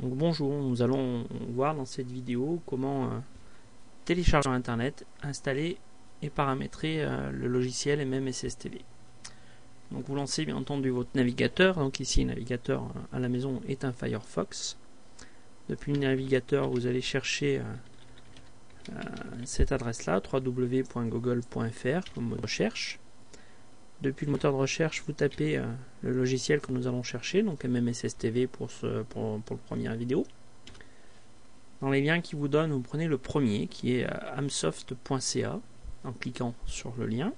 Donc bonjour, nous allons voir dans cette vidéo comment télécharger sur internet, installer et paramétrer le logiciel MMSSTV. Donc vous lancez bien entendu votre navigateur. Donc ici le navigateur à la maison est un Firefox. Depuis le navigateur vous allez chercher cette adresse là, www.google.fr comme mot de recherche. Depuis le moteur de recherche, vous tapez le logiciel que nous allons chercher, donc MMSSTV pour le première vidéo. Dans les liens qui vous donnent, vous prenez le premier qui est amsoft.ca en cliquant sur le lien.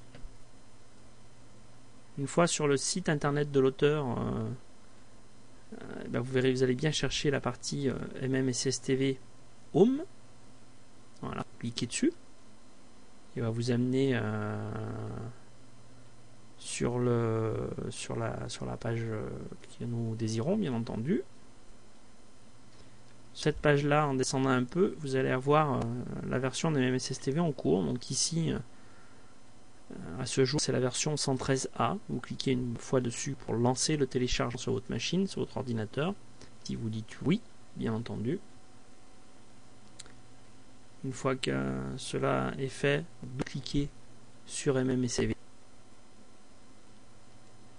Une fois sur le site internet de l'auteur, vous verrez, vous allez bien chercher la partie MMSSTV Home. Voilà, cliquez dessus. Il va vous amener sur la page que nous désirons, bien entendu. Cette page là, en descendant un peu, vous allez avoir la version de MMSSTV en cours. Donc ici, à ce jour, c'est la version 113A. Vous cliquez une fois dessus pour lancer le téléchargement sur votre machine, sur votre ordinateur. Si vous dites oui, bien entendu. Une fois que cela est fait, vous cliquez sur MMSSTV.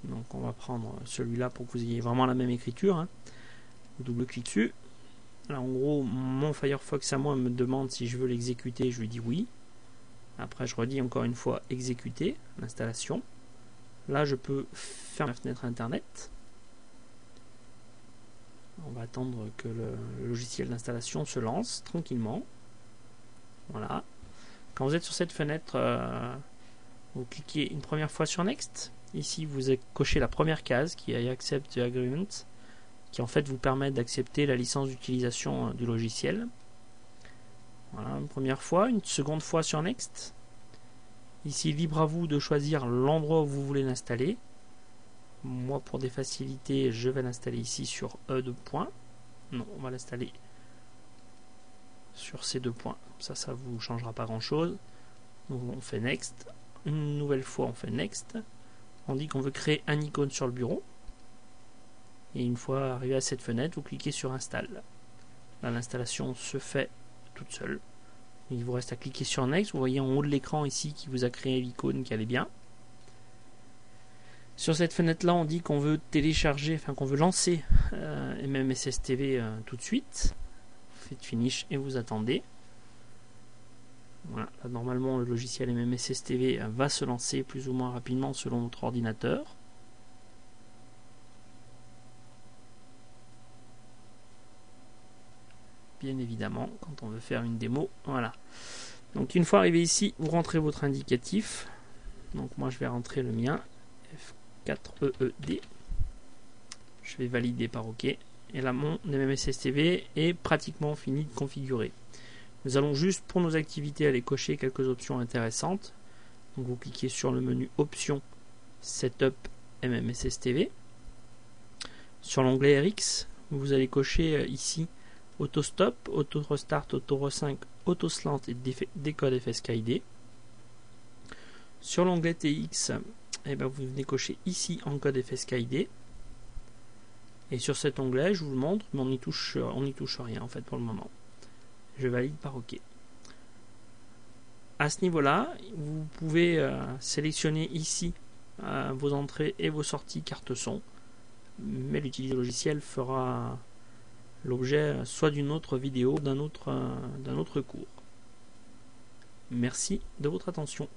Donc on va prendre celui-là pour que vous ayez vraiment la même écriture. Vous double-cliquez dessus. Là, en gros, mon Firefox à moi me demande si je veux l'exécuter. Je lui dis oui. Après, je redis encore une fois exécuter l'installation. Là, je peux fermer la fenêtre internet. On va attendre que le logiciel d'installation se lance tranquillement. Voilà. Quand vous êtes sur cette fenêtre, vous cliquez une première fois sur Next. Ici, vous cochez la première case qui est Accept the Agreement, qui en fait vous permet d'accepter la licence d'utilisation du logiciel. Voilà, une première fois, une seconde fois sur Next. Ici, libre à vous de choisir l'endroit où vous voulez l'installer. Moi, pour des facilités, je vais l'installer ici sur E2 points. Non, on va l'installer sur ces 2 points. Ça vous changera pas grand chose. Donc, on fait Next. Une nouvelle fois, on fait Next. On dit qu'on veut créer un icône sur le bureau. Et une fois arrivé à cette fenêtre, vous cliquez sur Install. Là, l'installation se fait toute seule. Il vous reste à cliquer sur Next. Vous voyez en haut de l'écran ici qui vous a créé l'icône qui allait bien. Sur cette fenêtre-là, on dit qu'on veut télécharger, enfin qu'on veut lancer MMSSTV tout de suite. Vous faites Finish et vous attendez. Voilà, là, normalement le logiciel MMSSTV va se lancer plus ou moins rapidement selon votre ordinateur. Bien évidemment, quand on veut faire une démo, voilà. Donc une fois arrivé ici, vous rentrez votre indicatif. Donc moi je vais rentrer le mien, F4EED. Je vais valider par OK. Et là mon MMSSTV est pratiquement fini de configurer. Nous allons juste pour nos activités aller cocher quelques options intéressantes. Donc vous cliquez sur le menu Options Setup MMSSTV. Sur l'onglet RX, vous allez cocher ici Auto Stop, Auto Restart, Auto Resync, Auto Slant et Décode FSKID. Sur l'onglet TX, vous venez cocher ici Encode FSKID. Et sur cet onglet, je vous le montre, mais on n'y touche rien en fait pour le moment. Je valide par OK. À ce niveau-là, vous pouvez sélectionner ici vos entrées et vos sorties carte son, mais l'utilisateur logiciel fera l'objet soit d'une autre vidéo, d'un autre cours. Merci de votre attention.